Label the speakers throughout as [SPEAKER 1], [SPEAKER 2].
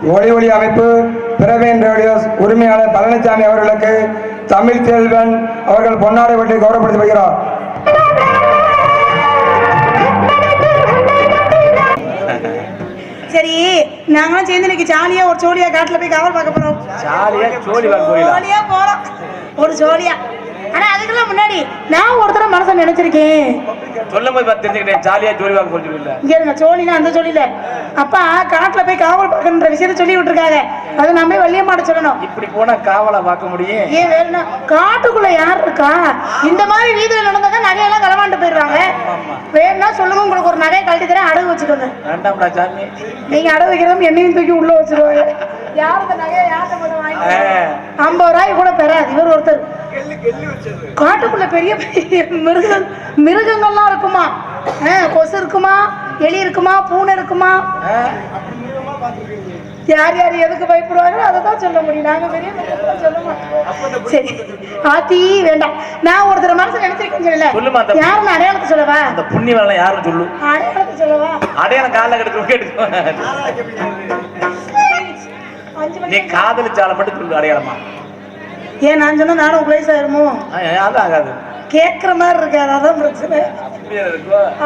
[SPEAKER 1] ஒளி ஒளி அமைப்பு பிரவேன் ரேடியோஸ் உரிமையாளர் பழனிசாமி அவர்களுக்கு தமிழ் செல்வன் அவர்கள் பொன்னாடை வெட்டி கௌரவப்படுத்தி வருகிறார்.
[SPEAKER 2] சரி, நாங்களும் சேர்ந்து இன்னைக்கு ஜாலியா ஒரு ஜோலியா காட்டுல போய் காவல் பார்க்க போறோம். ஜோலியா போறோம், ஒரு ஜோலியா. ஆனா அதுக்கெல்லாம் முன்னாடி நான் ஒருத்தர மனசை நினைச்சிருக்கேன்.
[SPEAKER 3] சொல்லும் போது தெரிஞ்சுக்கிட்டேன். ஜாலியா ஜோலி பார்க்க போறீங்க.
[SPEAKER 2] இங்க இருங்க, ஜோலினா அந்த ஜோலி இல்ல. அப்பா காட்டுல போய் காவல் பார்க்கணுன்ற விஷயத்த சொல்லி விட்டுருக்காங்க. அதை நம்ம வள்ளியம்மாட்ட சொல்லணும்.
[SPEAKER 3] இப்படி போனா காவலை பார்க்க முடியும்.
[SPEAKER 2] ஏன் வேணும்னா காட்டுக்குள்ள யார் இருக்கா? இந்த மாதிரி வீதியில நடந்தாங்க நகையெல்லாம் களவாண்டு போயிடுவாங்க. வேணும்னா சொல்லுங்க, உங்களுக்கு ஒரு நகையை கழட்டி தரேன், அடகு வச்சுக்கோங்க.
[SPEAKER 3] வேண்டாம்டா சாமி,
[SPEAKER 2] நீங்க அடகு வைக்கிறதும் என்னையும் தூக்கி உள்ள வச்சிருவாங்க. யாருக்கு நகையை யார்கிட்ட மட்டும் வாங்கி 50 ரூபாய் கூட பெறாது. இவர் ஒருத்தர் காட்டுக்குள்ள பெரிய பெரிய மிருகங்கள்லாம் இருக்குமா? கொசு இருக்குமா, எலி இருக்குமா, பூனை இருக்குமா? யார் யார் எதுக்கு பயப்படுவாங்களோ அதை தான் சொல்ல முடியும். நாங்க பெரிய சொல்ல மாட்டோம். சரி ஆத்தி வேண்டாம். நான் ஒருத்தர் மனசு நினைச்சிருக்கேன்னு சொல்லல. யாருன்னு அடையாளத்தை சொல்லவா?
[SPEAKER 3] அந்த புண்ணியவாள யாருன்னு சொல்லு.
[SPEAKER 2] அடையாளத்தை சொல்லவா?
[SPEAKER 3] அடையாளம் காலில் எடுத்து நீ காதலிச்சால மட்டும் சொல்லு அடையாளமா.
[SPEAKER 2] ஏன் நான் சொன்னா நானும் பிளேஸ் ஆயிருமோ?
[SPEAKER 3] அது ஆகாது.
[SPEAKER 2] கேட்கிற மாதிரி இருக்காது, அதான் பிரச்சனை.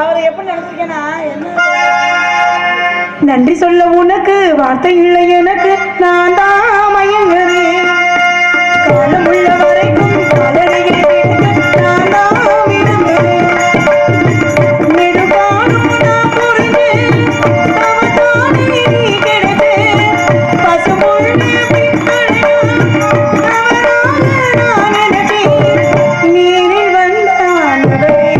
[SPEAKER 2] அவரை எப்படி நினைச்சிருக்கேன்னா, என்ன நன்றி சொல்ல உனக்கு வார்த்தை இல்லை எனக்கு, நான் தான் மயங்குறேன். காலம் உள்ள வரைக்கும் காலடியை நான் தான் விரும்புகிறேன். நெடுபாடும் நான் புரிந்தேன், அவதானே நீ கிடைத்தேன். பசுமுள்ள பின்னடையா அவராக நான் நினைத்தேன். நீரில் வந்த ஆண்டவரே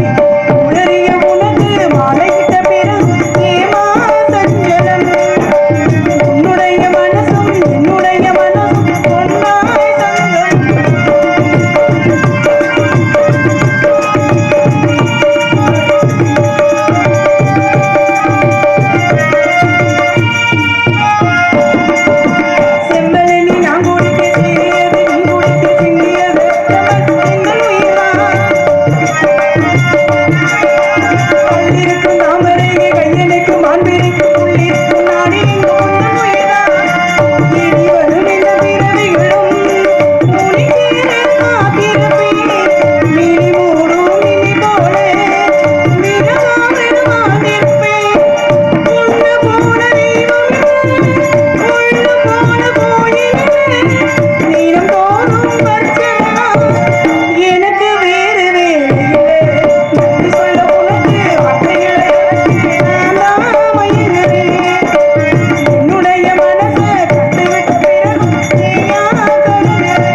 [SPEAKER 2] உளறிய உனக்கு மாலையிட்ட பிறகு ஏமா சஞ்சலம். உன்னுடைய மனசும் என்னுடைய மனசும் ஒன்றாய் சங்கம். செம்பலனி நான் குடிக்க சிறியது, நீ குடிக்க சிந்தியது, எங்கள் உயிர்தான். கல்லிருக்கும் தாமரையை கையெழுக்கும் மாண்பிருக்கும் உள்ளிருக்கும் நாடி எங்கும் உங்கள் உயிர்தான். இனி வரும் இந்த பிறவிகளும் உனக்கே காத்திருப்பேன். மினி மூடும் மினி போல மிருகாமல் வாழ்ந்திருப்பேன். உன்ன போன தெய்வம் உள்ள போன கோயிலே நீரம் தோறும் பச்சனா எனக்கு வேறு வேலையில்லை. நன்றி சொல்ல உனக்கு வார்த்தைகளை நான் தான் மயங்குறேன். என்னுடைய மனசை கட்டுவிட்ட பிறகு ஏயா கலங்குறேன்.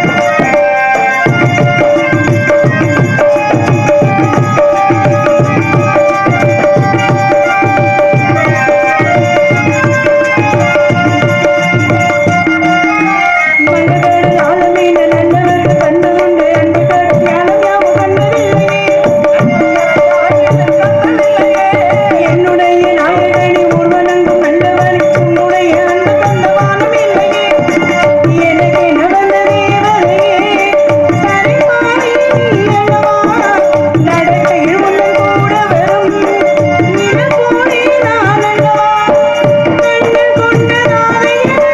[SPEAKER 2] மன்னதோடு ஆழமீன நல்லவர்கள் கண்டு கொண்டு அன்பு தரும் ஞானம் யாவும் கண்டதில்லையே. என்னுடைய நாயகனி ஊர்வலங்கும் நல்லவனி உன்னுடைய அன்பு தந்த வானம் இல்லையே. எனக்கு என்ன வந்த தேவதையே சரிமாறி நீ அல்லவா. நடக்கையில் முன்னும் கூட வரும் நிலப்போனே நான் அல்லவா. கண்ணன் கொண்ட ராதையனே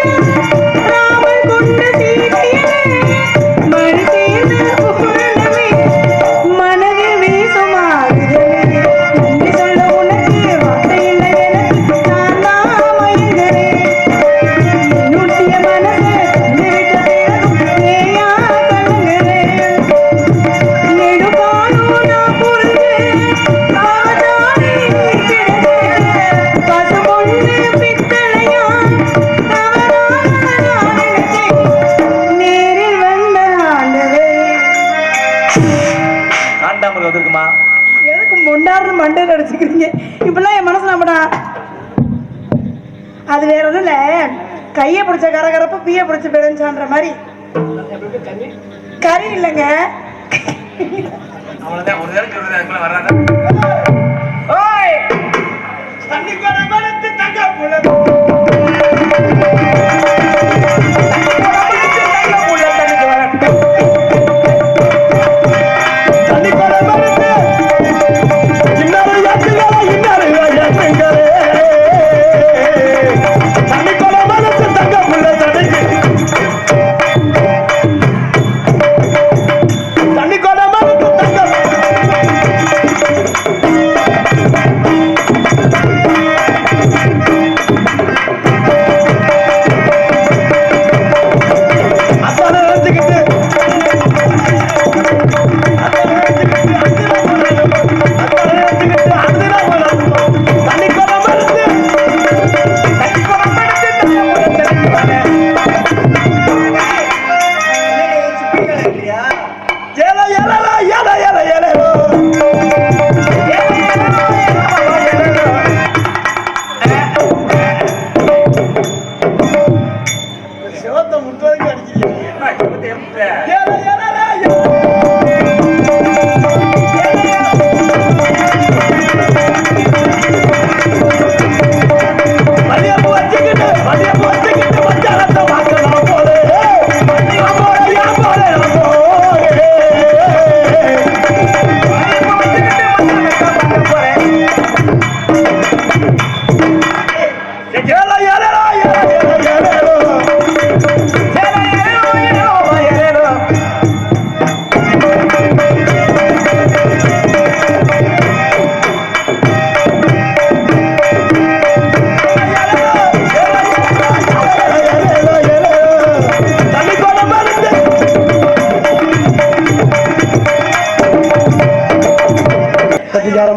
[SPEAKER 2] ராமன் கொண்ட சீதையனே மழை சேர்ந்த பூரணமே மனதில் வீசும் ஆறுதலே. நன்றி சொல்ல உனக்கு வார்த்தை இல்லை எனக்கு, நான் தான் மயங்குறேன். என்னுடைய மனசை தந்துவிட்ட பிறகும் ஏயா கலங்குறேன். நெடுபாலும் நான் புரிந்தேன், அவதானே நீ கிடைத்தேன். பசுமொன்று பித்தளையா தவறாக நான் நினைத்தேன். நேரில் வந்த ஆண்டவரே.
[SPEAKER 3] காண்டாமல் வந்திருக்குமா?
[SPEAKER 2] எதுக்கு மொண்டாருன்னு மண்டையில் அடிச்சுக்கிறீங்க? இப்பெல்லாம் என் மனசு நம்படா. அது வேற ஒன்றும் இல்லை, கையை பிடிச்ச கரகரப்பு பீயை பிடிச்ச பெருஞ்சான்ற மாதிரி. கறி இல்லைங்க,
[SPEAKER 3] அவ்வளவுதான். ஒரு நேரம் சொல்றது அதுக்குள்ள வர்றாங்க. ஓய் தண்ணிக்கோட மனத்து தங்க புள்ள தங்க முகத்தை முட்டுறதுக்கு அடிக்கிறீங்க.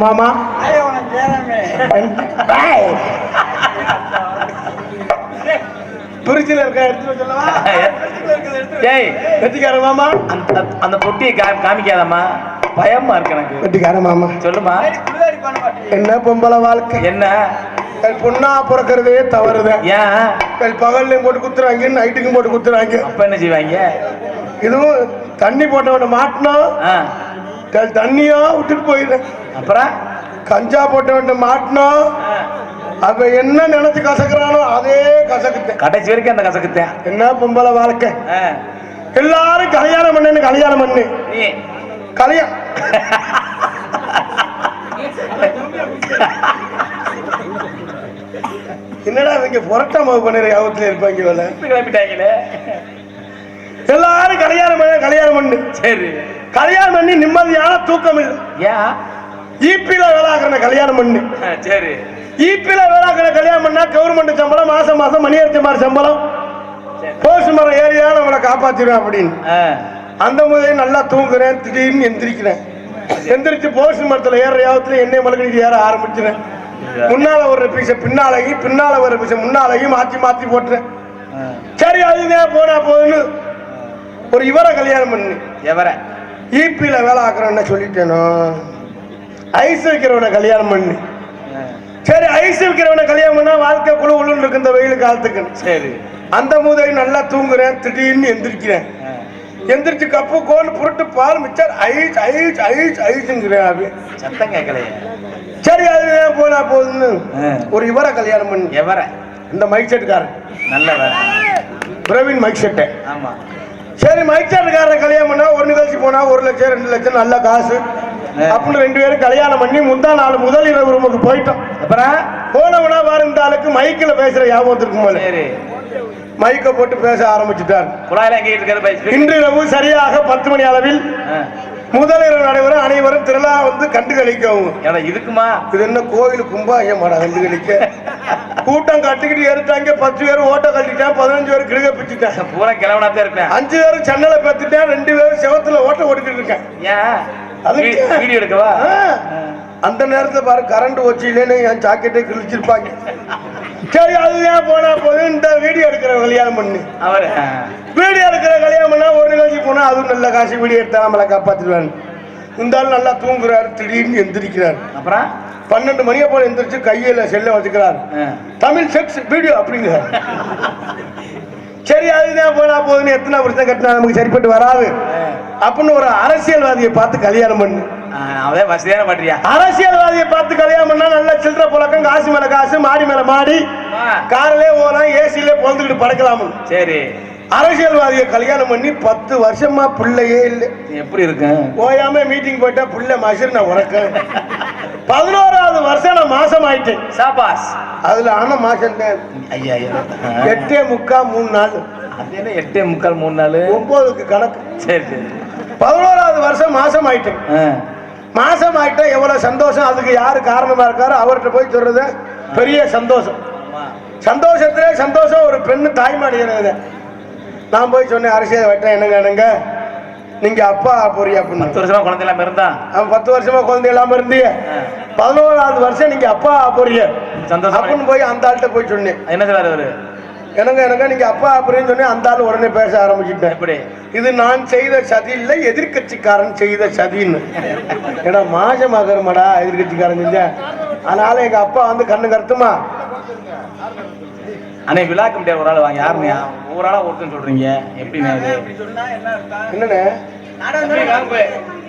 [SPEAKER 3] மாமா துருச்சியில இருக்க எடுத்து சொல்லவா? வெட்டிக்கார மாமா
[SPEAKER 4] அந்த பொட்டியை காமிக்காதம்மா, பயமா இருக்கு எனக்கு.
[SPEAKER 3] வெட்டிக்கார மாமா
[SPEAKER 4] சொல்லுமா.
[SPEAKER 3] என்ன பொம்பளை வாழ்க்கை,
[SPEAKER 4] என்ன
[SPEAKER 3] பொண்ணா பிறக்கிறதே தவறுதான்.
[SPEAKER 4] ஏன்
[SPEAKER 3] பகல்லையும் போட்டு குத்துறாங்க, நைட்டுக்கும் போட்டு குத்துறாங்க.
[SPEAKER 4] அப்ப என்ன செய்வாங்க?
[SPEAKER 3] இதுவும் தண்ணி போட்டவன மாட்டினோம், தண்ணியா விட்டுட்டு போயிடுறேன்.
[SPEAKER 4] அப்புறம்
[SPEAKER 3] கஞ்சா போட்டவன் மாட்டினோம், அவ என்ன நினைச்சு கசக்குறானோ அதே கசக்குத்தேன்.
[SPEAKER 4] கடைசி வரைக்கும் அந்த கசக்குத்தேன்.
[SPEAKER 3] என்ன பொம்பளை வாழ்க்கை, எல்லாரும் கல்யாணம் பண்ணு கல்யாணம் பண்ணு கல்யாணம். என்னடா இவங்க புரட்டா மாவு பண்ணுற யாபத்துல இருப்பாங்க,
[SPEAKER 4] கிளம்பிட்டாங்களே.
[SPEAKER 3] எல்லாரும் கல்யாணம் பண்ண கல்யாணம் பண்ணு.
[SPEAKER 4] சரி,
[SPEAKER 3] கல்யாணம் பண்ணி நிம்மதியான தூக்கம் இல்லை.
[SPEAKER 4] ஏன்
[SPEAKER 3] ஈபில வேளாக்கிற கல்யாணம் பண்ணு.
[SPEAKER 4] சரி,
[SPEAKER 3] ஈபில வேளாக்கிற கல்யாணம் பண்ணா கவர்மெண்ட் சம்பளம், மாசம் மாசம் மணியரசி மாதிரி சம்பளம், போஸ்ட் மரம் ஏரியா நம்மளை காப்பாத்திடுவேன் அப்படின்னு. அந்த முதல் நல்லா தூங்குறேன், திடீர்னு எந்திரிக்கிறேன். எந்திரிச்சு போஸ்ட் மரத்துல ஏற யாவத்துல எண்ணெய் மலக்கடிக்கு ஏற ஆரம்பிச்சுறேன். முன்னால ஒரு பீச பின்னாலையும், பின்னால ஒரு பீச முன்னாலையும் மாத்தி மாத்தி போட்டுறேன். சரி, அதுதான் போனா போதுன்னு ஒரு இவரை கல்யாணம் பண்ணு.
[SPEAKER 4] எவர
[SPEAKER 3] ஈபில வேலை ஆக்குறேன்னு சொல்லிட்டேனோ, ஐஸ் வைக்கிறவனை கல்யாணம் பண்ணு. சரி, ஐஸ் வைக்கிறவனை கல்யாணம் பண்ணா வாழ்க்கை குழு உள்ளு இருக்கு இந்த வெயில் காலத்துக்கு.
[SPEAKER 4] சரி,
[SPEAKER 3] அந்த மூதை நல்லா தூங்குறேன், திடீர்னு எந்திரிக்கிறேன். எந்திரிச்சு கப்பு கோல் புரட்டு பால் மிச்சர் ஐஸ் ஐஸ் ஐஸ் ஐஸ்ங்கிறேன்.
[SPEAKER 4] சத்தம் கேட்கலையே.
[SPEAKER 3] சரி, அது போனா போதுன்னு ஒரு இவரை கல்யாணம் பண்ணு.
[SPEAKER 4] எவர
[SPEAKER 3] இந்த மைக் செட்டுக்காரன்,
[SPEAKER 4] நல்ல
[SPEAKER 3] பிரவீன் மைக் செட்டை.
[SPEAKER 4] ஆமா.
[SPEAKER 3] சரி, மைக் செட்டுக்காரரை கல்யாணம் பண்ணா ஒரு நிகழ்ச்சி போனா 1 லட்சம் 2 லட்சம் நல்ல காசு அப்படின்னு 2 பேரும் கல்யாணம் பண்ணி முந்தா நாள் முதல் இரவு ரூமுக்கு போயிட்டோம்.
[SPEAKER 4] அப்புறம்
[SPEAKER 3] போனவனா இந்த ஆளுக்கு மைக்கில் பேசுற ஞாபகம் இருக்கும் போல மைக்க போட்டு பேச ஆரம்பிச்சுட்டார். இன்று இரவு சரியாக 10 மணி அளவில் முதல் இரவு நடைபெறும், அனைவரும் திருவிழா வந்து கண்டு கழிக்கவும்.
[SPEAKER 4] இதுக்குமா
[SPEAKER 3] இது என்ன கோயில் கும்பா ஏமாடா கண்டு கழிக்க? கூட்டம் கட்டிக்கிட்டு ஏறிட்டாங்க. 10 பேர் ஓட்ட கட்டிட்டேன், 15 பேர் கிருக பிச்சுட்டேன்,
[SPEAKER 4] பூரா கிளவனாத்தான் இருப்பேன்.
[SPEAKER 3] 5 பேர் சென்னலை பத்துட்டேன், 2 பேர் செவத்துல ஓட்ட ஓடிக்கிட்டு இருக்கேன்.
[SPEAKER 4] வீடியோ எடுக்கவா?
[SPEAKER 3] அந்த நேரத்துல பாரு கரண்ட் வச்சு இல்லைன்னு என் ஜாக்கெட்டை கிழிச்சிருப்பாங்க. சரி, அதுதான் போனா போது இந்த வீடியோ எடுக்கிற கல்யாணம் பண்ணு.
[SPEAKER 4] அவர்
[SPEAKER 3] வீடியோ எடுக்கிற கல்யாணம் பண்ணா ஒரு நிகழ்ச்சி போனா அதுவும் நல்ல காசு வீடியோ எடுத்தா நம்மளை காப்பாத்திடுவாங்க. இந்த ஆள் நல்லா தூங்குறாரு, திடீர்னு எந்திரிக்கிறார்.
[SPEAKER 4] அப்புறம்
[SPEAKER 3] 12 மணியை போல எந்திரிச்சு கையில செல்ல வச்சுக்கிறார். தமிழ் செக்ஸ் வீடியோ அப்படிங்கிறார். சரி, அதுதான் போனா போதுன்னு எத்தனை வருஷம் கட்டினா நமக்கு சரிப்பட்டு வராது அப்படின்னு ஒரு அரசியல்வாதியை பார்த்து கல்யாணம் பண்ணு.
[SPEAKER 4] வசதியான பண்றியா?
[SPEAKER 3] அரசியல்வாதியை பார்த்து கல்யாணம் பண்ணா நல்ல சில்லற புழக்கம், காசு மேல காசு, மாடி மேல மாடி, காரிலே போலாம், ஏசிலே பொழுதுகிட்டு படுக்கலாம்.
[SPEAKER 4] சரி,
[SPEAKER 3] அரசியல்வாதியை கல்யாணம் பண்ணி 10 வருஷமா பிள்ளையே இல்லை.
[SPEAKER 4] எப்படி இருக்கு?
[SPEAKER 3] ஓயாம மீட்டிங் போயிட்டா பிள்ளை மசிர் நான் உறக்க. 11வது வருஷம் நான் மாசம் ஆயிட்டேன்.
[SPEAKER 4] சாபாஸ்.
[SPEAKER 3] அதுல ஆன மாசம் 8.75 3 நாள்.
[SPEAKER 4] 8.75 3 நாள்
[SPEAKER 3] 9க்கு கணக்கு.
[SPEAKER 4] சரி சரி,
[SPEAKER 3] 11வது வருஷம் மாசம் ஆயிட்டேன். மாசம் ஆயிட்டா எவ்வளவு சந்தோஷம். அதுக்கு யாரு காரணமா இருக்காரு அவர்கிட்ட போய் சொல்றது பெரிய சந்தோஷம். சந்தோஷத்திலே சந்தோஷம். ஒரு பெண்ணு தாய்மாடிக்கிறது. நான் போய் சொன்னேன், அரசியல் வட்டேன், என்னங்க நீங்க அப்பா போறியா அப்படின்னு.
[SPEAKER 4] 10 வருஷமா குழந்தை இல்லாம இருந்தா?
[SPEAKER 3] அவன் 10 வருஷமா குழந்தை இல்லாம இருந்தீங்க, 11வது வருஷம் நீங்க அப்பா போறீங்க அப்படின்னு போய் அந்த ஆள்கிட்ட போய் சொன்னேன்.
[SPEAKER 4] என்ன சொல்றாரு அவரு?
[SPEAKER 3] எனக்கு நீங்க அப்பா அப்படின்னு சொன்னேன். அந்த ஆள் உடனே பேச ஆரம்பிச்சுட்டேன்.
[SPEAKER 4] எப்படி?
[SPEAKER 3] இது நான் செய்த சதி இல்லை, எதிர்கட்சிக்காரன் செய்த சதின்னு. ஏன்னா மாசமாகருமாடா எதிர்கட்சிக்காரன் செஞ்ச. அதனால எங்க அப்பா வந்து கண்ணு கருத்துமா
[SPEAKER 4] அண்ணே விழாக்க முடியாது ஒரு ஆள் வாங்க யாருங்க ஒரு ஆளா ஒருத்தன் சொல்றீங்க எப்படிண்ணே இது
[SPEAKER 3] என்னண்ணே
[SPEAKER 4] நாடகம்